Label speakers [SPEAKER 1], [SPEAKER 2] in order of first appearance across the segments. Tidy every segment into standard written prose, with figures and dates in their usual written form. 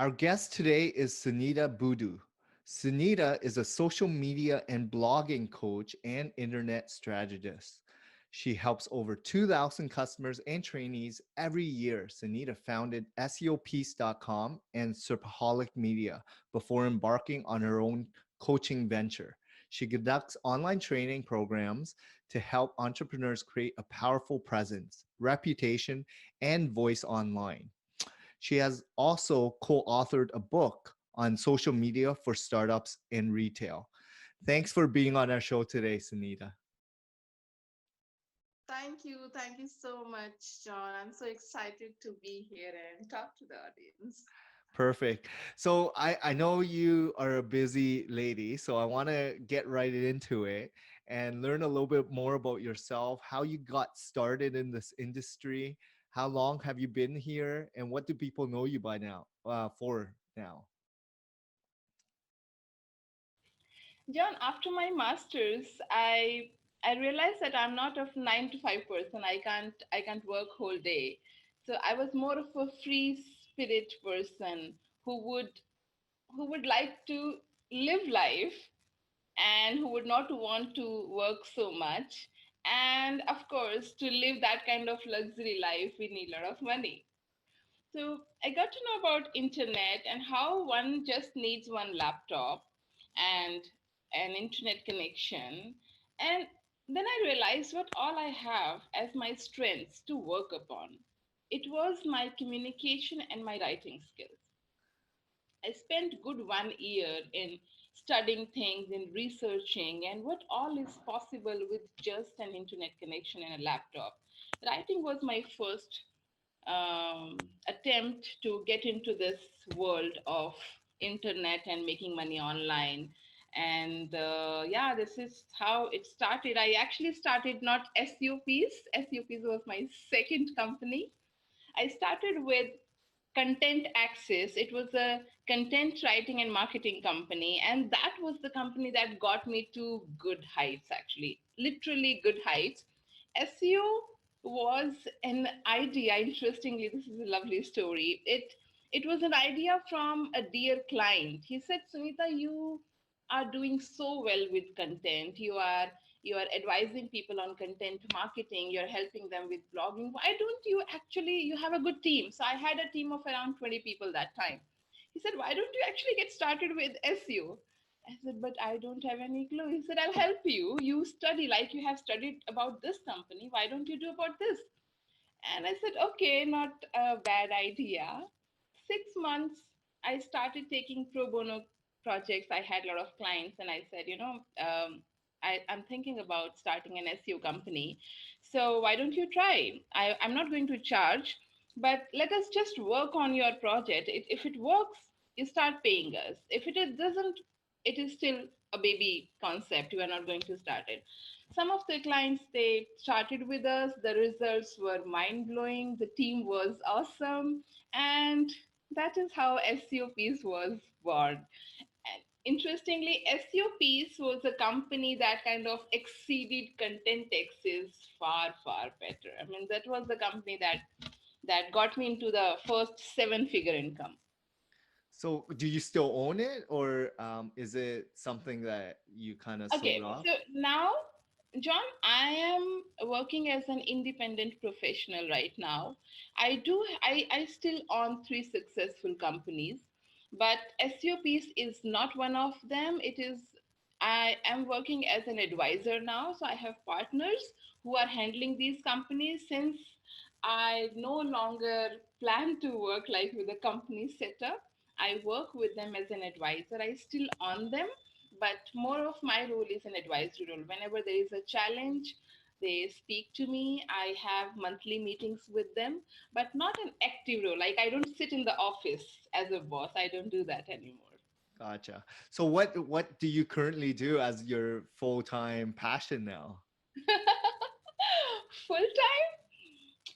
[SPEAKER 1] Our guest today is Sunita Biddu. Sunita is a social media and blogging coach and internet strategist. She helps over 2,000 customers and trainees every year. Sunita founded SEOpeace.com and Serpaholic Media before embarking on her own coaching venture. She conducts online training programs to help entrepreneurs create a powerful presence, reputation, and voice online. She has also co authored a book on social media for startups and retail. Thanks for being on our show today, Sunita.
[SPEAKER 2] Thank you. Thank you so much, John. I'm so excited to be here and talk to the audience.
[SPEAKER 1] Perfect. So I know you are a busy lady, so I want to get right into it and learn a little bit more about yourself, how you got started in this industry, how long have you been here, and what do people know you by now, for now?
[SPEAKER 2] John, after my master's, I realized that I'm not a 9 to 5 person. I can't work whole day. So I was more of a free spirit person who would who would like to live life and who would not want to work so much. And of course, to live that kind of luxury life, we need a lot of money. So I got to know about internet and how one just needs one laptop and an internet connection. And then I realized what all I have as my strengths to work upon. It was my communication and my writing skills. I spent good 1 year in studying things, in researching, and what all is possible with just an internet connection and a laptop. Writing was my first attempt to get into this world of internet and making money online. And yeah, this is how it started. I actually started not SUPs. SUPs was my second company. I started with Content Access. It was a content writing and marketing company, and that was the company that got me to good heights, actually, literally good heights. SEO was an idea. Interestingly, this is a lovely story. It was an idea from a dear client. He said, Sunita, you are doing so well with content. You are advising people on content marketing, you're helping them with blogging. Why don't you actually, you have a good team. So I had a team of around 20 people that time. He said, why don't you actually get started with SEO? I said, but I don't have any clue. He said, I'll help you. You study like you have studied about this company. Why don't you do about this? And I said, okay, not a bad idea. 6 months, I started taking pro bono projects. I had a lot of clients, and I said, I'm thinking about starting an SEO company. So why don't you try? I'm not going to charge, but let us just work on your project. If it works, you start paying us. If it doesn't, it is still a baby concept. You are not going to start it. Some of the clients, they started with us. The results were mind blowing. The team was awesome. And that is how SEOPs was born. And interestingly, SEOPs was a company that kind of exceeded Content X's far, far better. I mean, that was the company that got me into the first seven-figure income.
[SPEAKER 1] So, do you still own it, or is it something that you kind of sold
[SPEAKER 2] Okay,
[SPEAKER 1] off?
[SPEAKER 2] so now, John, I am working as an independent professional right now. I still own three successful companies, but SEOPs is not one of them. I am working as an advisor now, so I have partners who are handling these companies since I no longer plan to work like with a company setup. I work with them as an advisor. I still own them, but more of my role is an advisory role. Whenever there is a challenge, they speak to me. I have monthly meetings with them, but not an active role. Like I don't sit in the office as a boss. I don't do that anymore.
[SPEAKER 1] Gotcha. So, what do you currently do as your full time passion now?
[SPEAKER 2] Full time,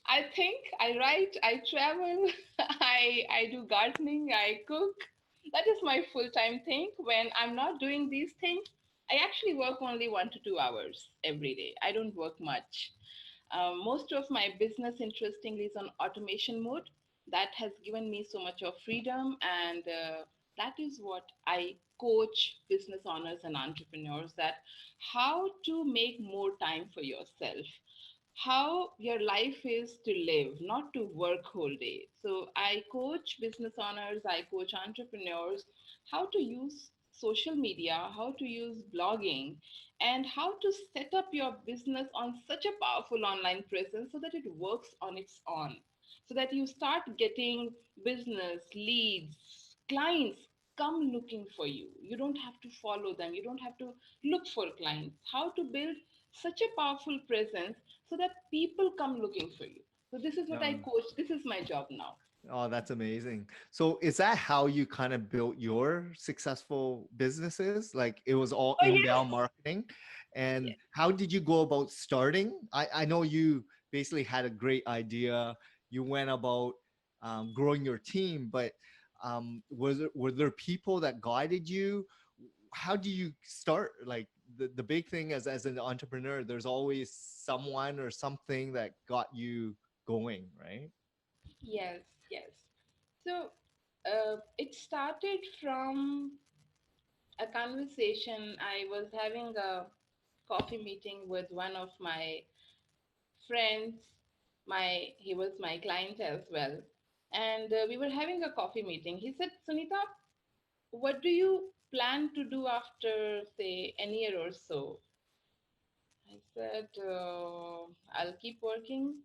[SPEAKER 2] I think I write, I travel, I do gardening, I cook. That is my full time thing. When I'm not doing these things, I actually work only 1 to 2 hours every day. I don't work much. Most of my business, interestingly, is on automation mode. that has given me so much of freedom, and that is what I coach business owners and entrepreneurs, that how to make more time for yourself, how your life is to live, not to work whole day. So I coach business owners, I coach entrepreneurs how to use social media, how to use blogging, and how to set up your business on such a powerful online presence so that it works on its own, so that you start getting business leads, clients come looking for you. You don't have to follow them, you don't have to look for clients. How to build such a powerful presence so that people come looking for you. So this is what I
[SPEAKER 1] Um,
[SPEAKER 2] coach. This is my job now.
[SPEAKER 1] oh, that's amazing. So is that how you kind of built your successful businesses? Like it was all
[SPEAKER 2] Oh
[SPEAKER 1] inbound
[SPEAKER 2] yes.
[SPEAKER 1] marketing. And
[SPEAKER 2] Yes.
[SPEAKER 1] how did you go about starting? I know you basically had a great idea. You went about growing your team, but were there people that guided you? How do you start? Like the big thing as an entrepreneur, there's always someone or something that got you going, right?
[SPEAKER 2] Yes, yes. So it started from a conversation. I was having a coffee meeting with one of my friends. He was my client as well, and we were having a coffee meeting. He said, "Sunita, what do you plan to do after, say, an year or so?" I said, "I'll keep working."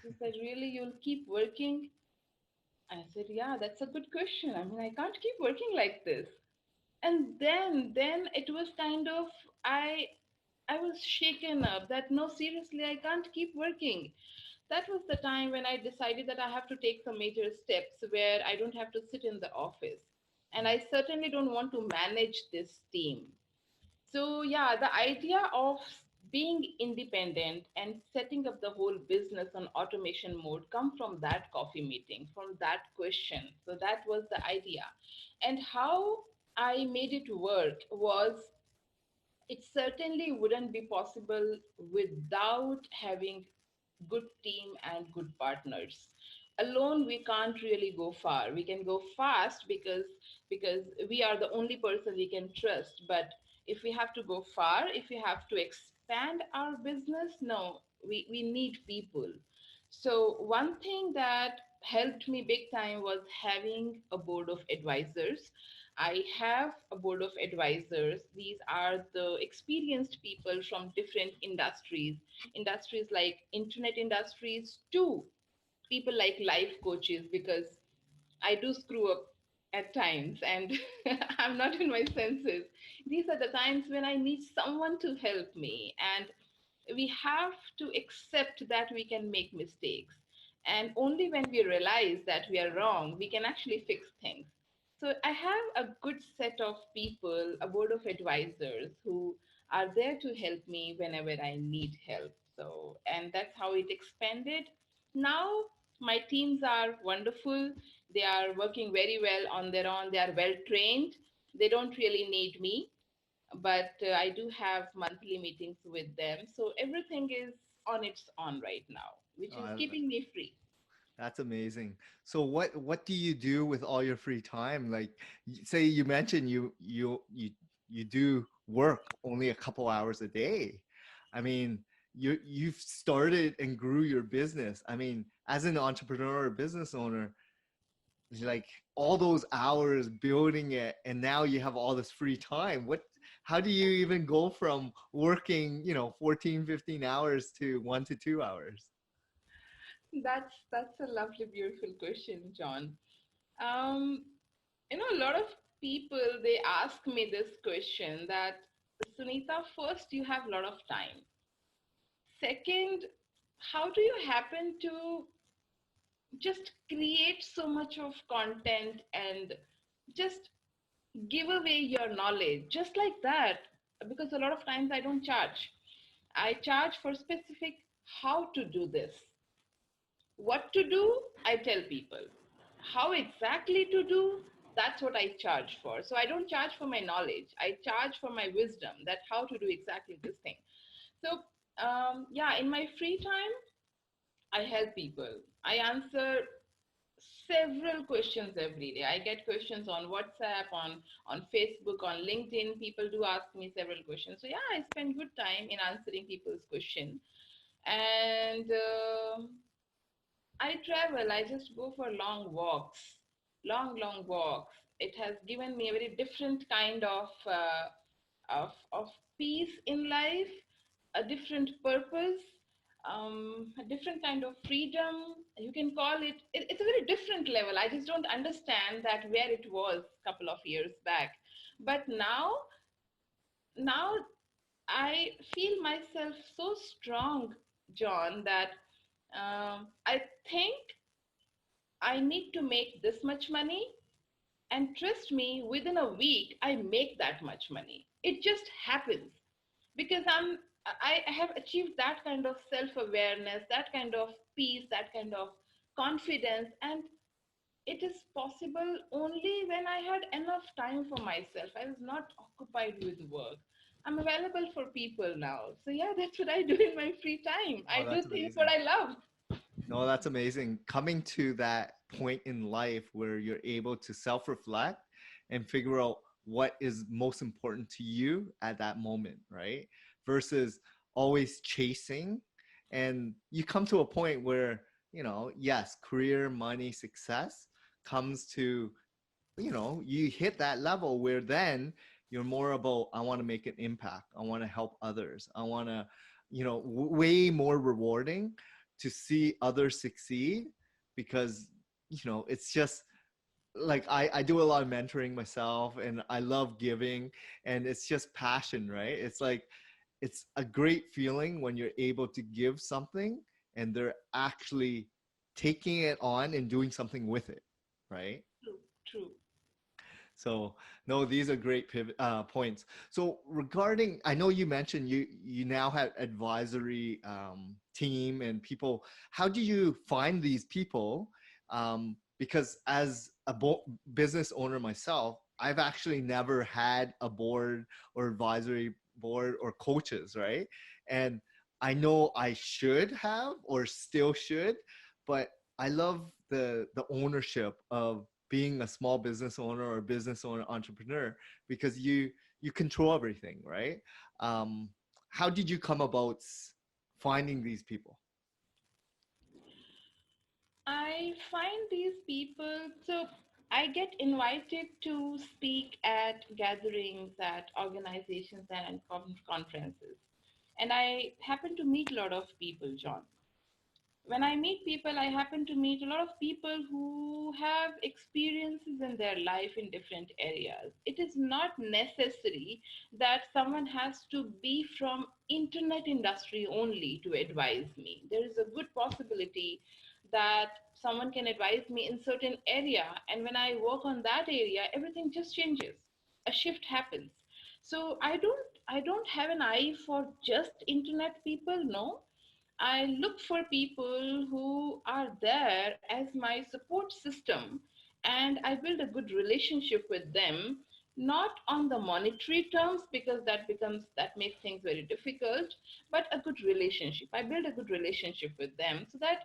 [SPEAKER 2] He said, "Really, you'll keep working?" I said, "Yeah, that's a good question. I mean, I can't keep working like this." And then it was kind of, I I was shaken up that no, seriously, I can't keep working. That was the time when I decided that I have to take some major steps where I don't have to sit in the office. And I certainly don't want to manage this team. So, yeah, the idea of being independent and setting up the whole business on automation mode come from that coffee meeting, from that question. So that was the idea. And how I made it work was, it certainly wouldn't be possible without having good team and good partners. Alone we can't really go far. We can go fast because we are the only person we can trust, but if we have to go far, if we have to expand our business, no, we need people. So one thing that helped me big time was having a board of advisors. I have a board of advisors. These are the experienced people from different industries, industries like internet industries, to people like life coaches, because I do screw up at times and I'm not in my senses. These are the times when I need someone to help me. And we have to accept that we can make mistakes. And only when we realize that we are wrong, we can actually fix things. So I have a good set of people, a board of advisors who are there to help me whenever I need help. So, and that's how it expanded. Now, my teams are wonderful. They are working very well on their own. They are well trained. They don't really need me, but I do have monthly meetings with them. So everything is on its own right now, which is
[SPEAKER 1] Uh,
[SPEAKER 2] keeping me free.
[SPEAKER 1] That's amazing. So what do you do with all your free time? Like say you mentioned you do work only a couple hours a day. I mean, you've started and grew your business. I mean, as an entrepreneur or business owner, it's like all those hours building it and now you have all this free time. What how do you even go from working, 14, 15 hours to 1 to 2 hours?
[SPEAKER 2] That's a lovely, beautiful question, John. Um, a lot of people, they ask me this question, that Sunita, first, you have a lot of time. Second, how do you happen to just create so much of content and just give away your knowledge just like that? Because a lot of times I don't charge. I charge for specific how to do this. What to do, I tell people. How exactly to do, that's what I charge for. So I don't charge for my knowledge. I charge for my wisdom, that how to do exactly this thing. So yeah, in my free time, I help people. I answer several questions every day. I get questions on WhatsApp, on Facebook, on LinkedIn. People do ask me several questions. So yeah, I spend good time in answering people's question. And I travel. I just go for long walks, long walks. It has given me a very different kind of peace in life, a different purpose, a different kind of freedom. You can call it, it's a very different level. I just don't understand that where it was a couple of years back. But now I feel myself so strong, John, that I think I need to make this much money. And trust me, within a week, I make that much money. It just happens because I have achieved that kind of self-awareness, that kind of peace, that kind of confidence, and it is possible only when I had enough time for myself. I was not occupied with work. I'm available for people now. So yeah, that's what I do in my free time. I
[SPEAKER 1] Oh,
[SPEAKER 2] do
[SPEAKER 1] that's
[SPEAKER 2] things what
[SPEAKER 1] amazing.
[SPEAKER 2] I love.
[SPEAKER 1] No, that's amazing. Coming to that point in life where you're able to self reflect and figure out what is most important to you at that moment, right? Versus always chasing. And you come to a point where, yes, career, money, success comes to, you hit that level where then you're more about, I want to make an impact. I want to help others. I want to, way more rewarding to see others succeed because, it's just like I do a lot of mentoring myself and I love giving and it's just passion, right? It's like, it's a great feeling when you're able to give something and they're actually taking it on and doing something with it, right?
[SPEAKER 2] True, true.
[SPEAKER 1] So no, these are great points. So regarding, I know you mentioned you now have advisory team and people. How do you find these people? Because as a business owner myself, I've actually never had a board or advisory board or coaches, right? And I know I should have or still should, but I love the ownership of being a small business owner or business owner entrepreneur because you control everything, right? um, how did you come about finding these people?
[SPEAKER 2] I find these people, so I get invited to speak at gatherings, at organizations, and conferences. And I happen to meet a lot of people, John. When I meet people, I happen to meet a lot of people who have experiences in their life in different areas. It is not necessary that someone has to be from internet industry only to advise me. There is a good possibility that someone can advise me in certain area, and when I work on that area, everything just changes. A shift happens. So I don't have an eye for just internet people, no. I look for people who are there as my support system, and I build a good relationship with them, not on the monetary terms because that makes things very difficult, but a good relationship. I build a good relationship with them so that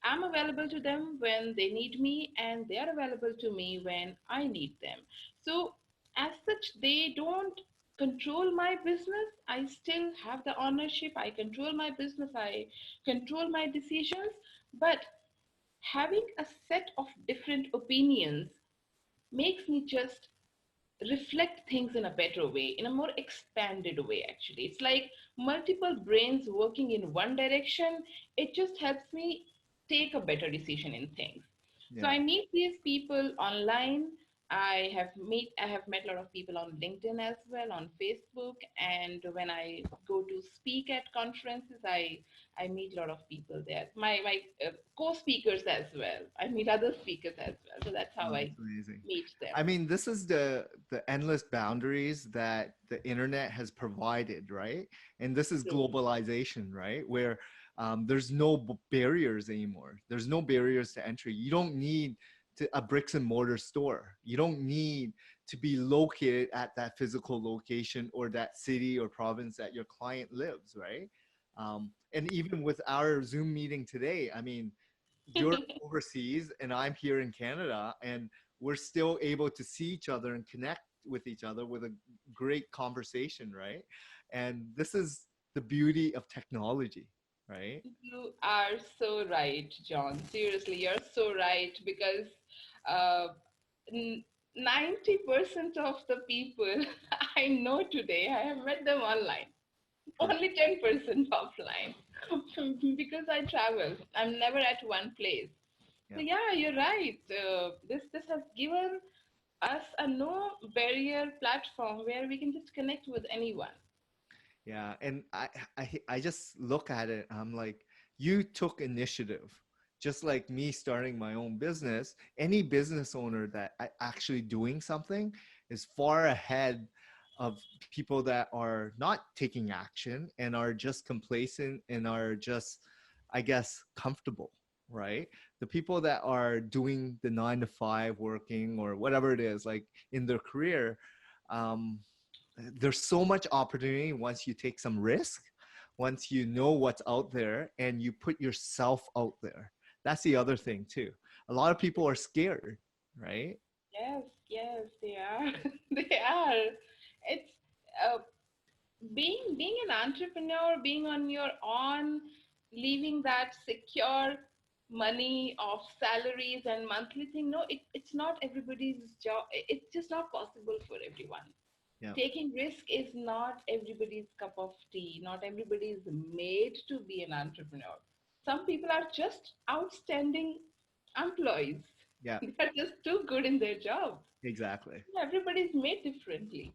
[SPEAKER 2] I'm available to them when they need me and they are available to me when I need them. So, as such, they don't control my business. I still have the ownership. I control my business. I control my decisions. But having a set of different opinions makes me just reflect things in a better way, in a more expanded way, actually. It's like multiple brains working in one direction. It just helps me take a better decision in things. So
[SPEAKER 1] Yeah.
[SPEAKER 2] I meet these people online. I have met a lot of people on LinkedIn as well, on Facebook, and when I go to speak at conferences, I meet a lot of people there. My co-speakers as well. I meet other speakers as well. So that's how
[SPEAKER 1] Oh,
[SPEAKER 2] I
[SPEAKER 1] that's amazing.
[SPEAKER 2] meet them.
[SPEAKER 1] I mean, this is the endless boundaries that the internet has provided, right? And this is
[SPEAKER 2] True.
[SPEAKER 1] globalization, right? Where there's no barriers anymore. There's no barriers to entry. You don't need a bricks and mortar store. You don't need to be located at that physical location or that city or province that your client lives, right? And even with our Zoom meeting today, I mean, you're overseas and I'm here in Canada, and we're still able to see each other and connect with each other with a great conversation, right? And this is the beauty of technology, right?
[SPEAKER 2] You are so right, John. Seriously, you're so right because uh, 90% of the people I know today, I have met them online.
[SPEAKER 1] Yeah,
[SPEAKER 2] Only 10% offline because I travel. I'm never at one place. So
[SPEAKER 1] yeah.
[SPEAKER 2] yeah, you're right. This has given us a no barrier platform where we can just connect with anyone.
[SPEAKER 1] Yeah, and I just look at it. I'm like, you took initiative, just like me starting my own business. Any business owner that actually doing something is far ahead of people that are not taking action and are just complacent and are just, I guess, comfortable, right? The people that are doing the 9 to 5 working or whatever it is, like in their career, um, there's so much opportunity once you take some risk, once you know what's out there and you put yourself out there. That's the other thing too. A lot of people are scared, right?
[SPEAKER 2] Yes, yes, they are. They are. It's uh, being an entrepreneur, being on your own, leaving that secure money of salaries and monthly thing. No, it's not everybody's job. It's just not possible for everyone.
[SPEAKER 1] Yeah,
[SPEAKER 2] Taking risk is not everybody's cup of tea. Not everybody is made to be an entrepreneur. Some people are just outstanding employees.
[SPEAKER 1] yeah,
[SPEAKER 2] They're just too good in their job.
[SPEAKER 1] exactly.
[SPEAKER 2] Everybody's made differently.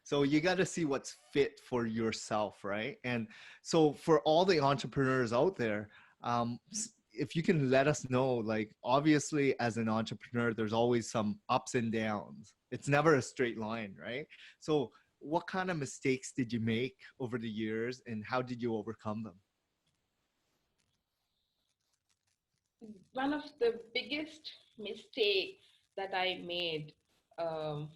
[SPEAKER 1] So you got to see what's fit for yourself, right? And so for all the entrepreneurs out there, if you can let us know, like obviously as an entrepreneur, there's always some ups and downs. It's never a straight line, right? So what kind of mistakes did you make over the years, and how did you overcome them?
[SPEAKER 2] One of the biggest mistakes that I made um,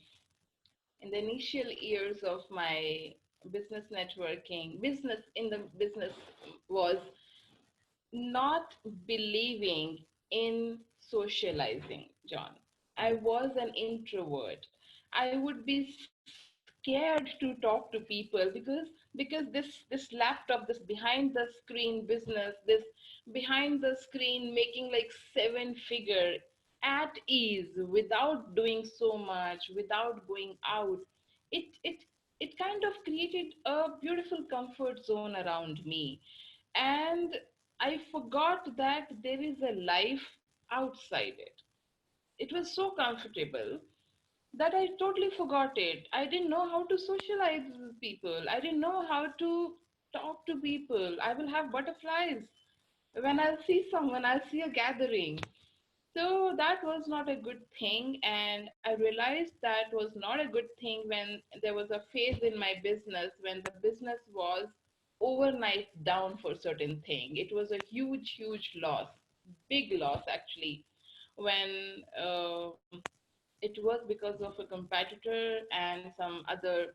[SPEAKER 2] in the initial years of my business networking, business in the business was not believing in socializing, John. I was an introvert. I would be scared to talk to people because this laptop, this behind the screen business, this behind the screen making like seven figure at ease without doing so much, without going out, it it it kind of created a beautiful comfort zone around me. And I forgot that there is a life outside it. It was so comfortable that I totally forgot it. I didn't know how to socialize with people. I didn't know how to talk to people. I will have butterflies when I'll see someone, I'll see a gathering. So that was not a good thing. And I realized that was not a good thing when there was a phase in my business when the business was overnight down for certain thing. It was a huge, huge loss, big loss actually, when it was because of a competitor and some other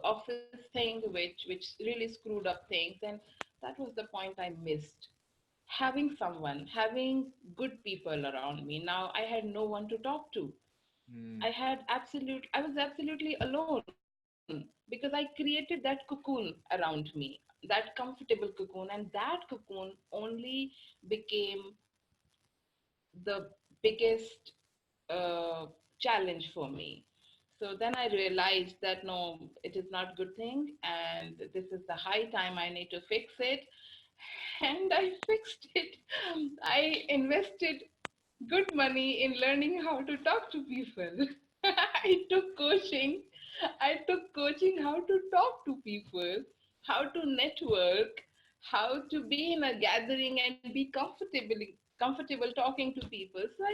[SPEAKER 2] office thing which really screwed up things. And that was the point I missed, having someone, having good people around me. Now I had no one to talk to.
[SPEAKER 1] Mm,
[SPEAKER 2] I was absolutely alone because I created that cocoon around me, that comfortable cocoon, and that cocoon only became the biggest challenge for me. So then I realized that no, it is not good thing, and this is the high time I need to fix it. And I fixed it. I invested good money in learning how to talk to people. I took coaching. I took coaching how to talk to people, how to network, how to be in a gathering and be comfortable talking to people. So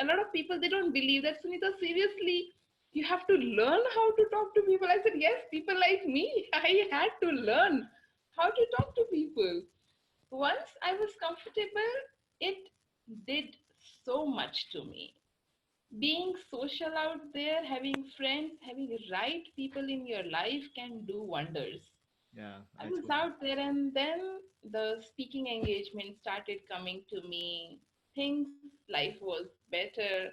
[SPEAKER 2] a lot of people, they don't believe that, Sunita, seriously, you have to learn how to talk to people. I said, yes, people like me. I had to learn how to talk to people. Once I was comfortable, it did so much to me. Being social out there, having friends, having right people in your life can do wonders.
[SPEAKER 1] Yeah,
[SPEAKER 2] I
[SPEAKER 1] I
[SPEAKER 2] was
[SPEAKER 1] totally.
[SPEAKER 2] out there, and then the speaking engagement started coming to me. Things, life was better.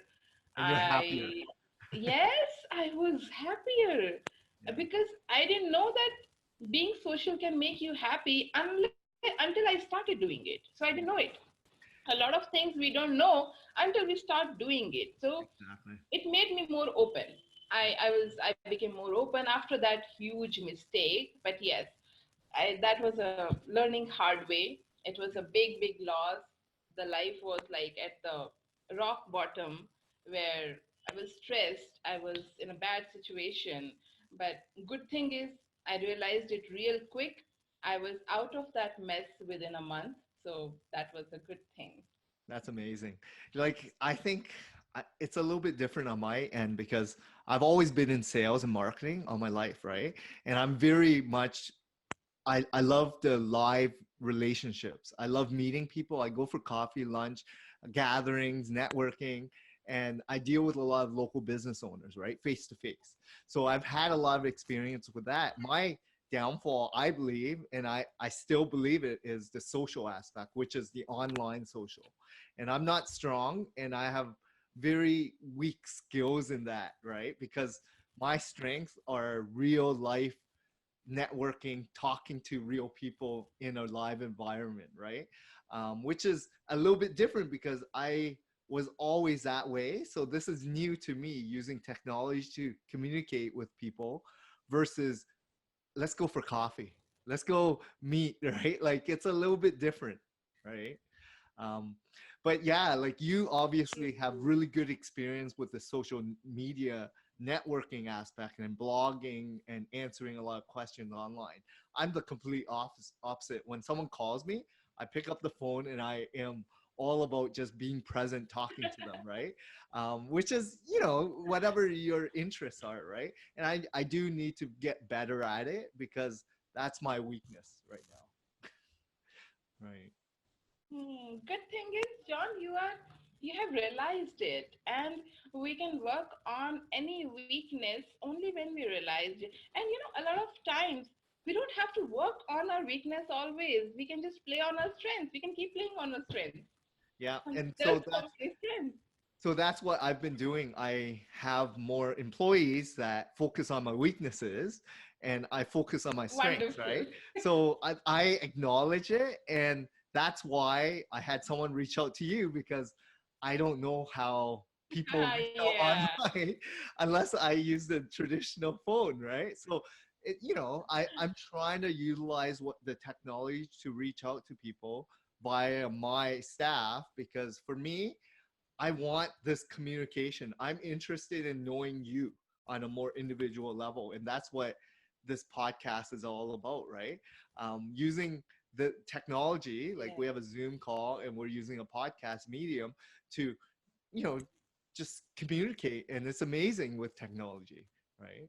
[SPEAKER 1] And you're happier.
[SPEAKER 2] I, yes, I was happier
[SPEAKER 1] Yeah,
[SPEAKER 2] because I didn't know that being social can make you happy until I started doing it. So I didn't know
[SPEAKER 1] yeah,
[SPEAKER 2] it. A lot of things we don't know until we start doing it. So
[SPEAKER 1] exactly.
[SPEAKER 2] it made me more open.
[SPEAKER 1] Yeah,
[SPEAKER 2] I became more open after that huge mistake. But yes, that was a learning hard way. It was a big loss. The life was like at the rock bottom where I was stressed. I was in a bad situation. But good thing is I realized it real quick. I was out of that mess within a month. So that was a good thing.
[SPEAKER 1] that's amazing. Like, I think it's a little bit different on my end because I've always been in sales and marketing all my life, right? And I'm very much I love the live relationships. I love meeting people. I go for coffee, lunch, gatherings, networking, and I deal with a lot of local business owners, right? Face to face. So I've had a lot of experience with that. My downfall, I believe, and I still believe it, is the social aspect, which is the online social. And I'm not strong and I have very weak skills in that, right? Because my strengths are real life networking, talking to real people in a live environment, right? Which is a little bit different because I was always that way. So this is new to me, using technology to communicate with people versus let's go for coffee. Let's go meet, right? Like it's a little bit different, right? Um, but yeah, like you obviously have really good experience with the social media networking aspect and blogging and answering a lot of questions online. I'm the complete opposite. When someone calls me, I pick up the phone and I am all about just being present, talking to them, right? Which is, whatever your interests are, right? And I do need to get better at it because that's my weakness right now, right?
[SPEAKER 2] Good thing is, John, you have realized it, and we can work on any weakness only when we realize it. And a lot of times we don't have to work on our weakness always. We can just play on our strengths. We can keep playing on our strengths.
[SPEAKER 1] Yeah,
[SPEAKER 2] And
[SPEAKER 1] and
[SPEAKER 2] there's so many strengths.
[SPEAKER 1] that's what I've been doing. I have more employees that focus on my weaknesses and I focus on my strengths, right?
[SPEAKER 2] Wonderful.
[SPEAKER 1] So I acknowledge it. And that's why I had someone reach out to you because I don't know how people reach out
[SPEAKER 2] Yeah.
[SPEAKER 1] online unless I use the traditional phone, right? So, I'm trying to utilize what the technology to reach out to people via my staff because for me, I want this communication. I'm interested in knowing you on a more individual level. And that's what this podcast is all about, right? Using the technology, like we
[SPEAKER 2] Yeah.
[SPEAKER 1] have a Zoom call and we're using a podcast medium to, you know, just communicate. And it's amazing with technology, right?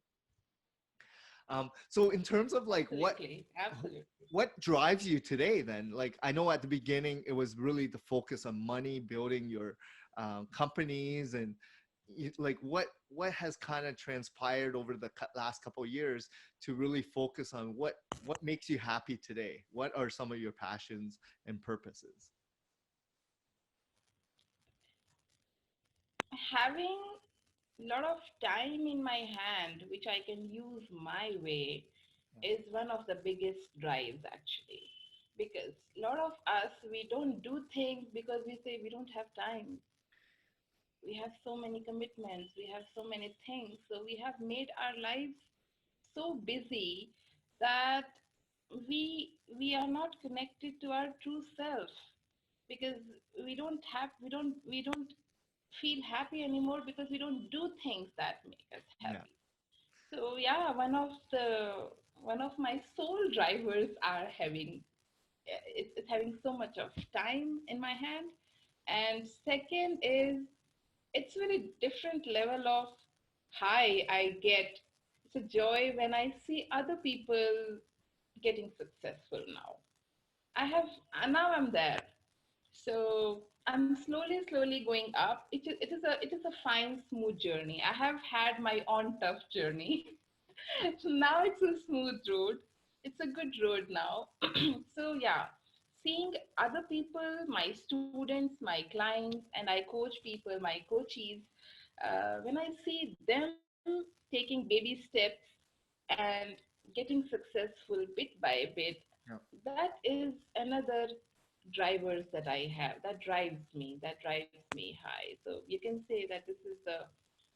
[SPEAKER 1] So in terms of like
[SPEAKER 2] Absolutely. Absolutely.
[SPEAKER 1] what drives you today then? Like I know at the beginning it was really the focus on money, building your companies, and like what has kind of transpired over the last couple of years to really focus on what makes you happy today? What are some of your passions and purposes?
[SPEAKER 2] Having a lot of time in my hand, which I can use my way, is one of the biggest drives actually. Because a lot of us, we don't do things because we say we don't have time. We have so many commitments, we have so many things. So we have made our lives so busy that we are not connected to our true self because we don't feel happy anymore because we don't do things that make us
[SPEAKER 1] Yeah,
[SPEAKER 2] happy. So yeah, one of my soul drivers are having it's having so much of time in my hand, and second is it's very different level of high I get. It's a joy when I see other people getting successful now. I have now I'm there. So I'm slowly going up. It is a fine, smooth journey. I have had my own tough journey. So now it's a smooth road. it's a good road now. So yeah, seeing other people, my students, my clients, and I coach people, my coachees, when I see them taking baby steps and getting successful bit by bit,
[SPEAKER 1] Yeah.
[SPEAKER 2] that is another drivers that I have, that drives me, that drives me high. So you can say that this is the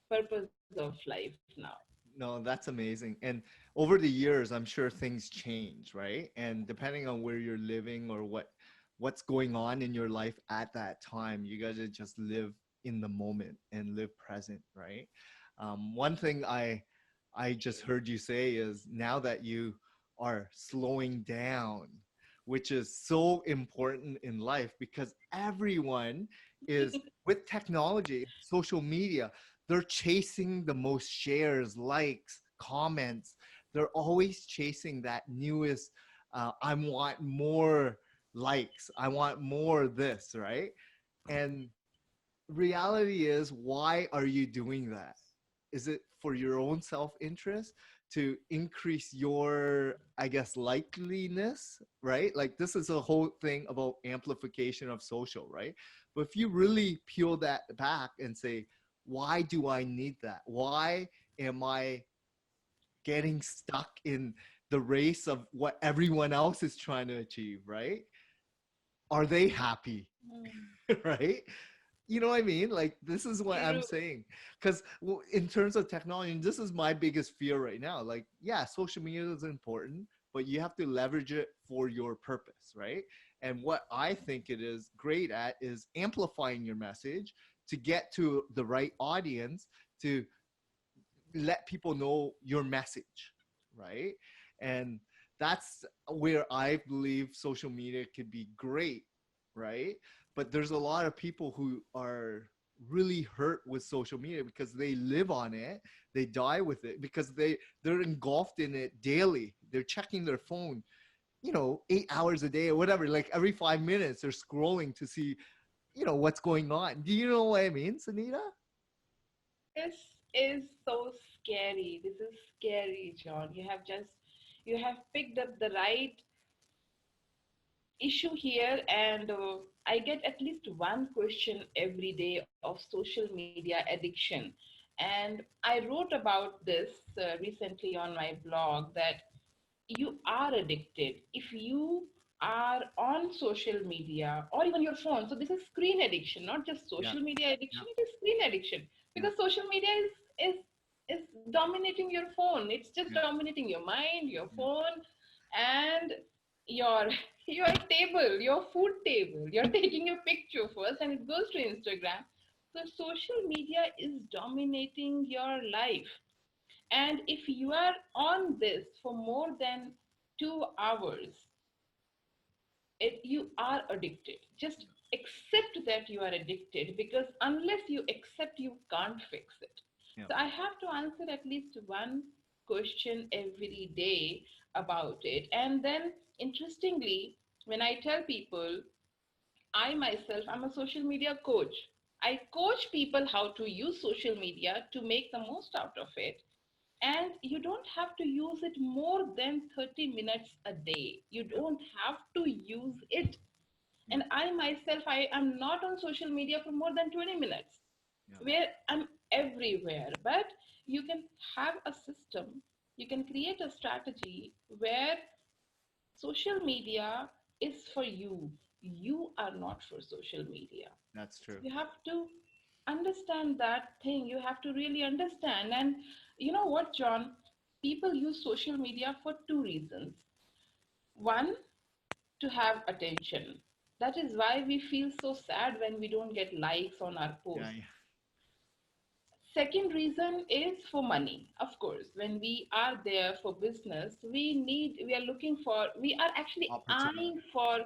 [SPEAKER 2] purpose of life now.
[SPEAKER 1] No, that's amazing. And over the years, I'm sure things change, right? And depending on where you're living or what's going on in your life at that time, you got to just live in the moment and live present, right? One thing I just heard you say is now that you are slowing down, which is so important in life because everyone is with technology, social media, they're chasing the most shares, likes, comments. They're always chasing that newest. I want more likes. I want more this, right? And reality is, why are you doing that? Is it for your own self interest to increase your, I guess, likeliness, right? Like this is a whole thing about amplification of social, right? But if you really peel that back and say, why do I need that? Why am I getting stuck in the race of what everyone else is trying to achieve, right? Are they happy?
[SPEAKER 2] Mm.
[SPEAKER 1] Right? You know what I mean? Like this is what I'm
[SPEAKER 2] True.
[SPEAKER 1] saying. Because in terms of technology, and this is my biggest fear right now. Like, yeah, social media is important, but you have to leverage it for your purpose, right? And what I think it is great at is amplifying your message to get to the right audience to let people know your message, right? And that's where I believe social media could be great, right? But there's a lot of people who are really hurt with social media because they live on it, they die with it because they're engulfed in it daily. They're checking their phone, 8 hours a day or whatever. Like every 5 minutes, they're scrolling to see, what's going on. Do you know what I mean, Sunita?
[SPEAKER 2] This is so scary. This is scary, John. You have picked up the right issue here, and I get at least one question every day of social media addiction. And I wrote about this recently on my blog that you are addicted if you are on social media or even your phone. So this is screen addiction, not just
[SPEAKER 1] Yeah,
[SPEAKER 2] social media
[SPEAKER 1] yeah,
[SPEAKER 2] addiction, it is screen addiction,
[SPEAKER 1] yeah,
[SPEAKER 2] because social media is dominating your phone. It's just
[SPEAKER 1] yeah,
[SPEAKER 2] dominating your mind, your
[SPEAKER 1] yeah.
[SPEAKER 2] phone, and your your table, your food table. You're taking a picture first and it goes to Instagram. So social media is dominating your life, and if you are on this for more than 2 hours, you are addicted. Just accept that you are addicted, because unless you accept, you can't fix it.
[SPEAKER 1] Yeah.
[SPEAKER 2] So I have to answer at least one question every day about it. And then, interestingly, when I tell people, I myself, I'm a social media coach. I coach people how to use social media to make the most out of it. And you don't have to use it more than 30 minutes a day. You
[SPEAKER 1] Yeah,
[SPEAKER 2] don't have to use it.
[SPEAKER 1] yeah,
[SPEAKER 2] And I myself, I am not on social media for more than 20 minutes,
[SPEAKER 1] yeah.
[SPEAKER 2] where I'm everywhere. But you can have a system, you can create a strategy where social media is for you. You are not for social media.
[SPEAKER 1] That's true.
[SPEAKER 2] You have to understand that thing. You have to really understand. And you know what, John? People use social media for two reasons. One, to have attention. That is why we feel so sad when we don't get likes on our
[SPEAKER 1] Yeah,
[SPEAKER 2] posts.
[SPEAKER 1] yeah.
[SPEAKER 2] Second reason is for money. Of course, when we are there for business, we are looking for, we are actually
[SPEAKER 1] Opportunity.
[SPEAKER 2] eyeing for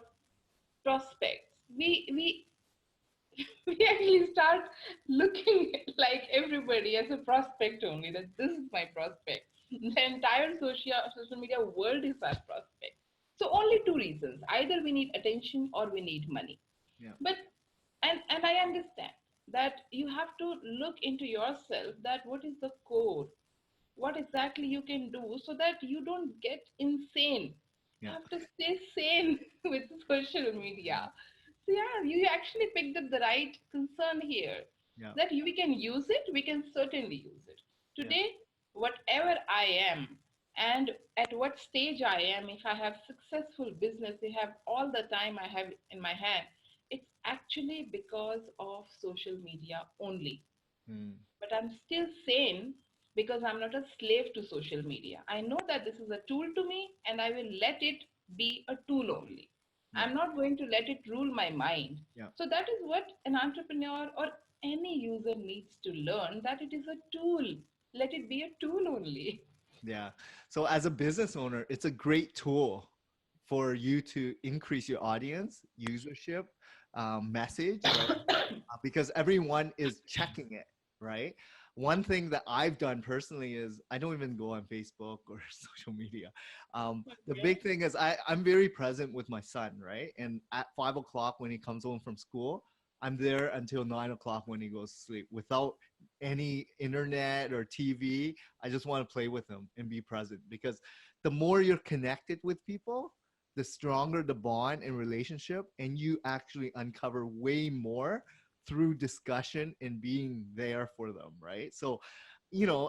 [SPEAKER 2] prospects. We we actually start looking like everybody as a prospect only, that this is my prospect. The entire social media world is our prospect. So only two reasons: either we need attention or we need money.
[SPEAKER 1] Yeah,
[SPEAKER 2] But and I understand that you have to look into yourself, that what is the core, what exactly you can do so that you don't get insane. You
[SPEAKER 1] Yeah.
[SPEAKER 2] have to stay sane with social media. So yeah, you actually picked up the right concern here.
[SPEAKER 1] Yeah.
[SPEAKER 2] That we can use it, we can certainly use it.
[SPEAKER 1] Yeah.
[SPEAKER 2] Today, whatever I am and at what stage I am, if I have successful business, I have all the time I have in my hand, it's actually because of social media only.
[SPEAKER 1] Mm.
[SPEAKER 2] But I'm still sane because I'm not a slave to social media. I know that this is a tool to me and I will let it be a tool only.
[SPEAKER 1] Yeah.
[SPEAKER 2] I'm not going to let it rule my mind.
[SPEAKER 1] Yeah.
[SPEAKER 2] So that is what an entrepreneur or any user needs to learn, that it is a tool. Let it be a tool only.
[SPEAKER 1] Yeah. So as a business owner, it's a great tool for you to increase your audience, usership, message, right? Because everyone is checking it, right? One thing that I've done personally is I don't even go on Facebook or social media. The
[SPEAKER 2] Okay.
[SPEAKER 1] big thing is I'm very present with my son, right? And at 5 o'clock when he comes home from school, I'm there until 9 o'clock when he goes to sleep without any internet or TV. I just want to play with him and be present because the more you're connected with people, the stronger the bond and relationship, and you actually uncover way more through discussion and being there for them, right? So,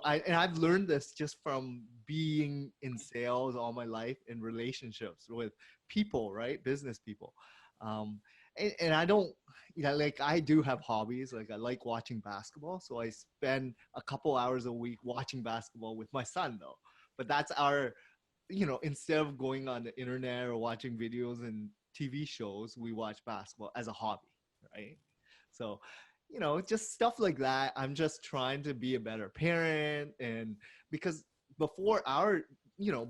[SPEAKER 1] I've learned this just from being in sales all my life in relationships with people, right? Business people. Um, and I don't, like I do have hobbies. Like I like watching basketball, so I spend a couple hours a week watching basketball with my son, though. But that's our, instead of going on the internet or watching videos and TV shows, we watch basketball as a hobby, right? So, just stuff like that. I'm just trying to be a better parent. And because before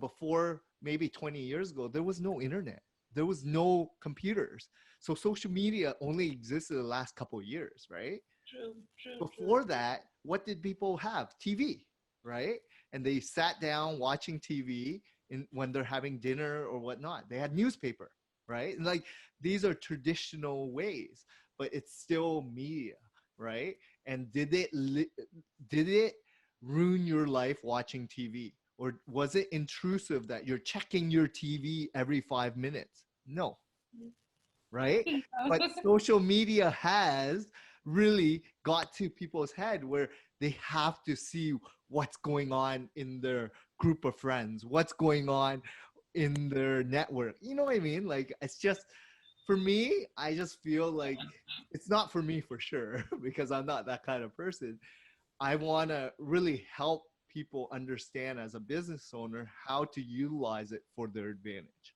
[SPEAKER 1] before maybe 20 years ago, there was no internet, there was no computers. So social media only existed the last couple of years, right?
[SPEAKER 2] True, true, true.
[SPEAKER 1] Before that, what did people have? TV, right? And they sat down watching TV when they're having dinner or whatnot. They had newspaper, right? And like these are traditional ways, but it's still media, right? And did it ruin your life watching TV? Or was it intrusive that you're checking your TV every 5 minutes? No, right? But social media has really got to people's head where they have to see what's going on in their group of friends, what's going on in their network. You know what I mean? Like it's just for me, I just feel like it's not for me for sure because I'm not that kind of person. I want to really help people understand as a business owner how to utilize it for their advantage,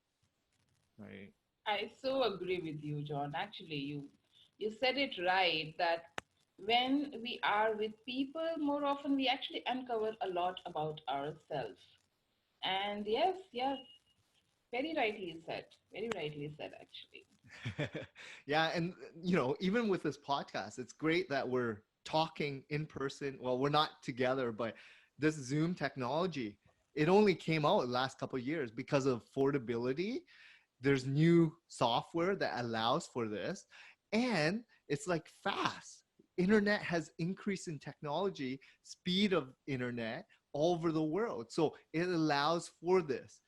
[SPEAKER 1] right?
[SPEAKER 2] I so agree with you, John. Actually, you said it right that when we are with people, more often we actually uncover a lot about ourselves. And yes, yes, very rightly said. Very rightly said, actually.
[SPEAKER 1] Yeah, and even with this podcast, it's great that we're talking in person. Well, we're not together, but this Zoom technology, it only came out the last couple of years because of affordability. There's new software that allows for this, and it's like fast. Internet has increased in technology, speed of internet all over the world. So it allows for this.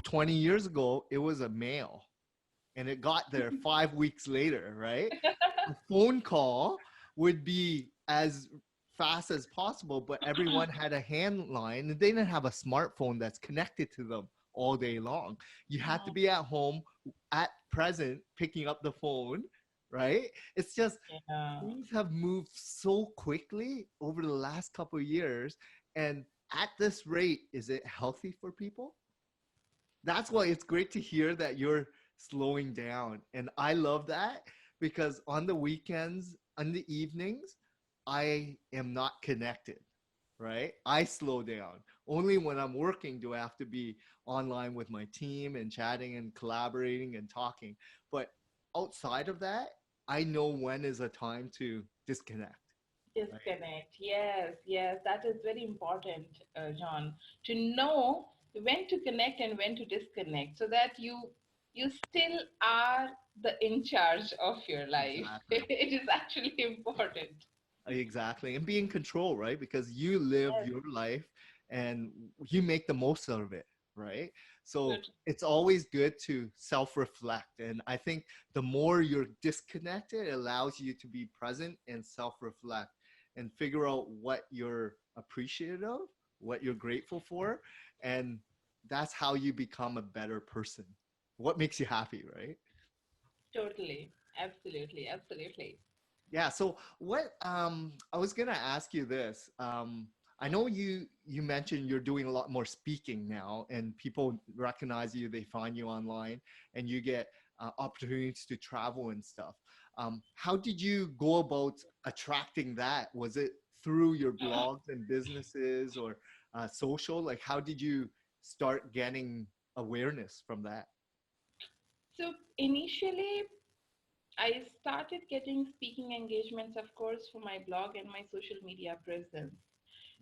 [SPEAKER 1] 20 years ago, it was a mail and it got there 5 weeks later, right? A phone call would be as fast as possible, but everyone had a hand line and they didn't have a smartphone that's connected to them all day long. You had to
[SPEAKER 2] Oh,
[SPEAKER 1] be at home at present picking up the phone, right? It's just
[SPEAKER 2] yeah.
[SPEAKER 1] things have moved so quickly over the last couple of years. And at this rate, is it healthy for people? That's why it's great to hear that you're slowing down. And I love that because on the weekends, on the evenings, I am not connected, right? I slow down. Only when I'm working do I have to be online with my team and chatting and collaborating and talking. But outside of that, I know when is a time to disconnect, right?
[SPEAKER 2] Disconnect. Yes, yes, that is very important, John, to know when to connect and when to disconnect, so that you still are the in charge of your life.
[SPEAKER 1] Exactly.
[SPEAKER 2] It is actually important.
[SPEAKER 1] Exactly. And be in control, right? Because you live
[SPEAKER 2] Yes,
[SPEAKER 1] your life. and you make the most of it, right? So
[SPEAKER 2] Good.
[SPEAKER 1] it's always good to self-reflect. And I think the more you're disconnected, it allows you to be present and self-reflect and figure out what you're appreciative of, what you're grateful for. And that's how you become a better person. What makes you happy, right?
[SPEAKER 2] Totally. Absolutely. Absolutely.
[SPEAKER 1] Yeah. So what I was gonna ask you this. I know you mentioned you're doing a lot more speaking now, and people recognize you, they find you online, and you get opportunities to travel and stuff. How did you go about attracting that? Was it through your blogs and businesses or social? Like, how did you start getting awareness from that?
[SPEAKER 2] So initially, I started getting speaking engagements, of course, for my blog and my social media presence.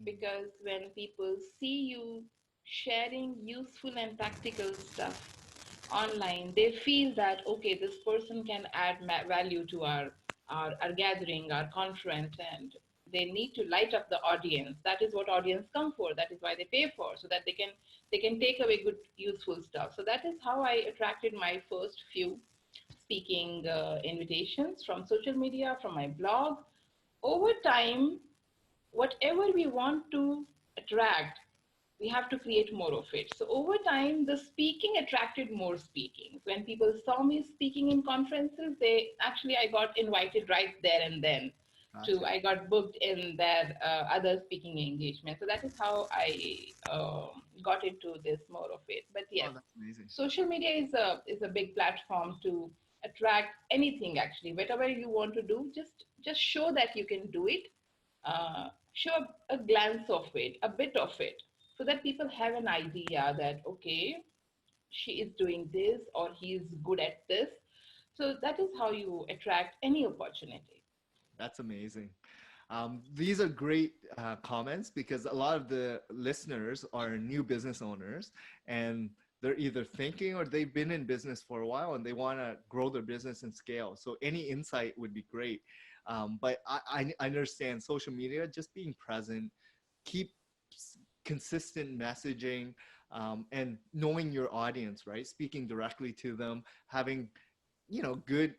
[SPEAKER 1] Mm.
[SPEAKER 2] Because when people see you sharing useful and practical stuff online, they feel that, okay, this person can add value to our gathering, our conference, and they need to light up the audience. That is what audience come for. That is why they pay for, so that they can take away good, useful stuff. So that is how I attracted my first few speaking invitations from social media, from my blog. Over time, whatever we want to attract, we have to create more of it. So over time, the speaking attracted more speaking. When people saw me speaking in conferences, I got invited right there and then.
[SPEAKER 1] Gotcha.
[SPEAKER 2] I got booked in their other speaking engagement. So that is how I got into this more of it. But
[SPEAKER 1] Oh,
[SPEAKER 2] yes,
[SPEAKER 1] that's amazing.
[SPEAKER 2] social media is a big platform to attract anything actually. Whatever you want to do, just show that you can do it. Show a glance of it, a bit of it, so that people have an idea that, okay, she is doing this or he is good at this. So that is how you attract any opportunity.
[SPEAKER 1] That's amazing. These are great comments because a lot of the listeners are new business owners and they're either thinking or they've been in business for a while and they want to grow their business and scale. So any insight would be great. But I understand social media, just being present, keep consistent messaging, and knowing your audience, right? Speaking directly to them, having good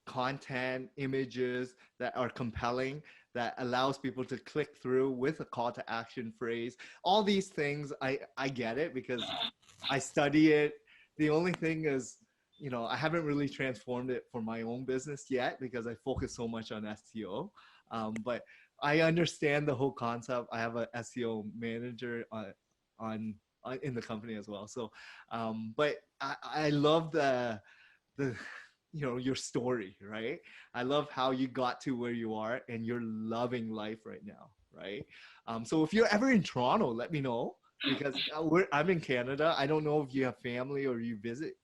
[SPEAKER 1] content, images that are compelling, that allows people to click through with a call to action phrase. All these things, I get it because I study it. The only thing is, I haven't really transformed it for my own business yet because I focus so much on SEO. But I understand the whole concept. I have a SEO manager on in the company as well. So, but I love the your story, right? I love how you got to where you are and you're loving life right now, right? So if you're ever in Toronto, let me know because I'm in Canada. I don't know if you have family or you visit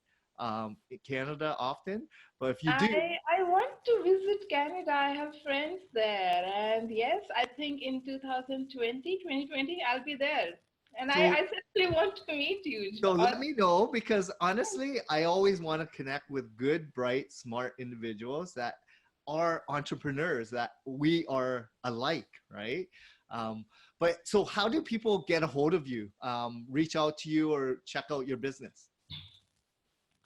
[SPEAKER 1] Canada often, but if you do,
[SPEAKER 2] I want to visit Canada. I have friends there, and yes, I think in 2020 I'll be there. And
[SPEAKER 1] so
[SPEAKER 2] I simply want to meet you,
[SPEAKER 1] so
[SPEAKER 2] John.
[SPEAKER 1] let me know because honestly, I always want to connect with good, bright, smart individuals that are entrepreneurs, that we are alike, right? Um, but so, how do people get a hold of you, reach out to you, or check out your business?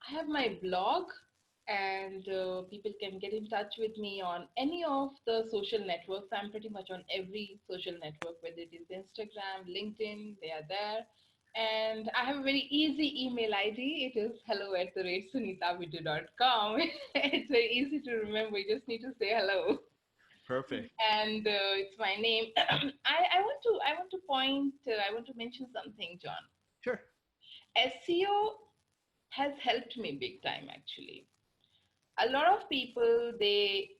[SPEAKER 2] I have my blog, and people can get in touch with me on any of the social networks. I'm pretty much on every social network, whether it is Instagram, LinkedIn, they are there. And I have a very easy email ID. It is hello@sunitabiddu.com. It's very easy to remember. You just need to say hello.
[SPEAKER 1] Perfect.
[SPEAKER 2] And it's my name. I want to mention something, John.
[SPEAKER 1] Sure.
[SPEAKER 2] SEO has helped me big time actually. A lot of people, they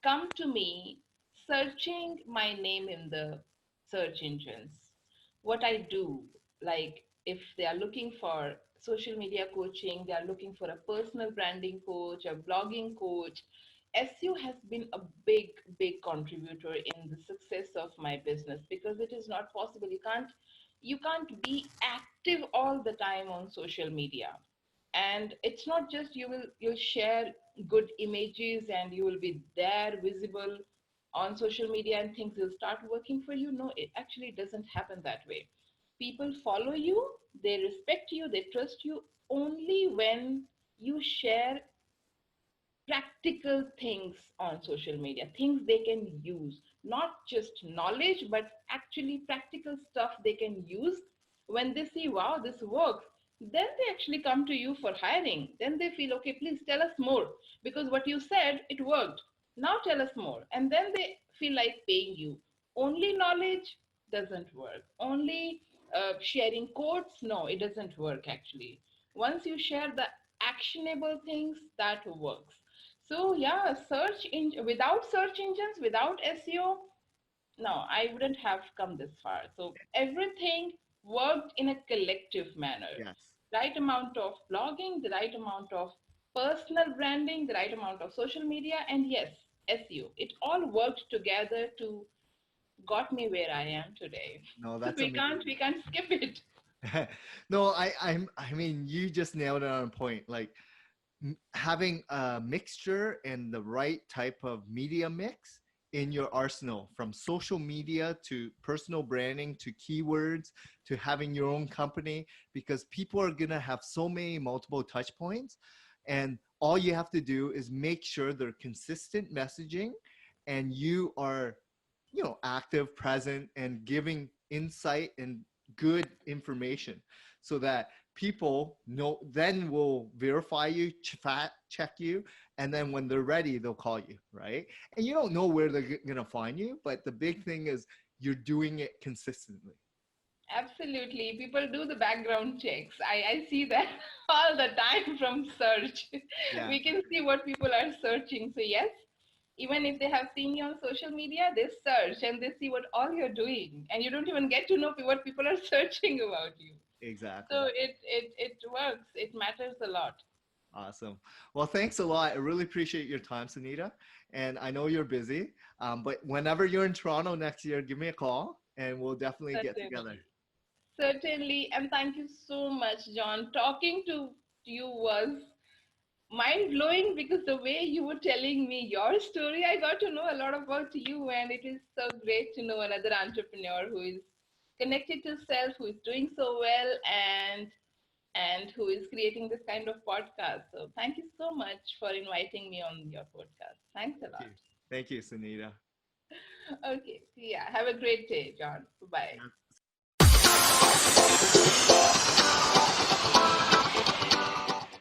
[SPEAKER 2] come to me searching my name in the search engines. What I do, like if they are looking for social media coaching, they are looking for a personal branding coach, a blogging coach, SEO has been a big contributor in the success of my business, because it is not possible. You can't be active all the time on social media. And it's not just you'll share good images and you will be there visible on social media and things will start working for you. No, it actually doesn't happen that way. People follow you, they respect you, they trust you only when you share practical things on social media, things they can use, not just knowledge, but actually practical stuff they can use. When they see, wow, this works, then they actually come to you for hiring. Then they feel, okay, please tell us more, because what you said, it worked. Now tell us more. And then they feel like paying you. Only knowledge doesn't work. Only sharing quotes, no, it doesn't work actually. Once you share the actionable things, that works. So yeah, without search engines, without SEO, no, I wouldn't have come this far. So everything worked in a collective manner.
[SPEAKER 1] Yes.
[SPEAKER 2] Right amount of blogging, the right amount of personal branding, the right amount of social media, and yes, SEO. It all worked together to got me where I am today.
[SPEAKER 1] No, that's
[SPEAKER 2] we can't
[SPEAKER 1] amazing.
[SPEAKER 2] we can't skip it.
[SPEAKER 1] No, I mean, you just nailed it on point. Like having a mixture and the right type of media mix in your arsenal, from social media to personal branding to keywords to having your own company, because people are going to have so many multiple touch points, and all you have to do is make sure they're consistent messaging, and you are, active, present, and giving insight and good information, so that people know, then will verify you, check you, and then when they're ready, they'll call you, right? And you don't know where they're gonna find you, but the big thing is you're doing it consistently.
[SPEAKER 2] Absolutely. People do the background checks. I see that all the time from search.
[SPEAKER 1] Yeah,
[SPEAKER 2] We can see what people are searching. So, yes, even if they have seen you on social media, they search and they see what all you're doing. And you don't even get to know what people are searching about you. So,
[SPEAKER 1] exactly.
[SPEAKER 2] it works. It matters a lot.
[SPEAKER 1] Awesome. Well, thanks a lot. I really appreciate your time, Sunita. And I know you're busy, but whenever you're in Toronto next year, give me a call and we'll definitely get together.
[SPEAKER 2] Certainly. Certainly. And thank you so much, John. Talking to you was mind blowing, because the way you were telling me your story, I got to know a lot about you, and it is so great to know another entrepreneur who is connected to self, who is doing so well, and who is creating this kind of podcast. So thank you so much for inviting me on your podcast. Thanks a
[SPEAKER 1] Thank you.
[SPEAKER 2] lot.
[SPEAKER 1] Thank you, Sunita.
[SPEAKER 2] Okay, yeah, have a great day, John. Bye.
[SPEAKER 1] Yeah, same to you.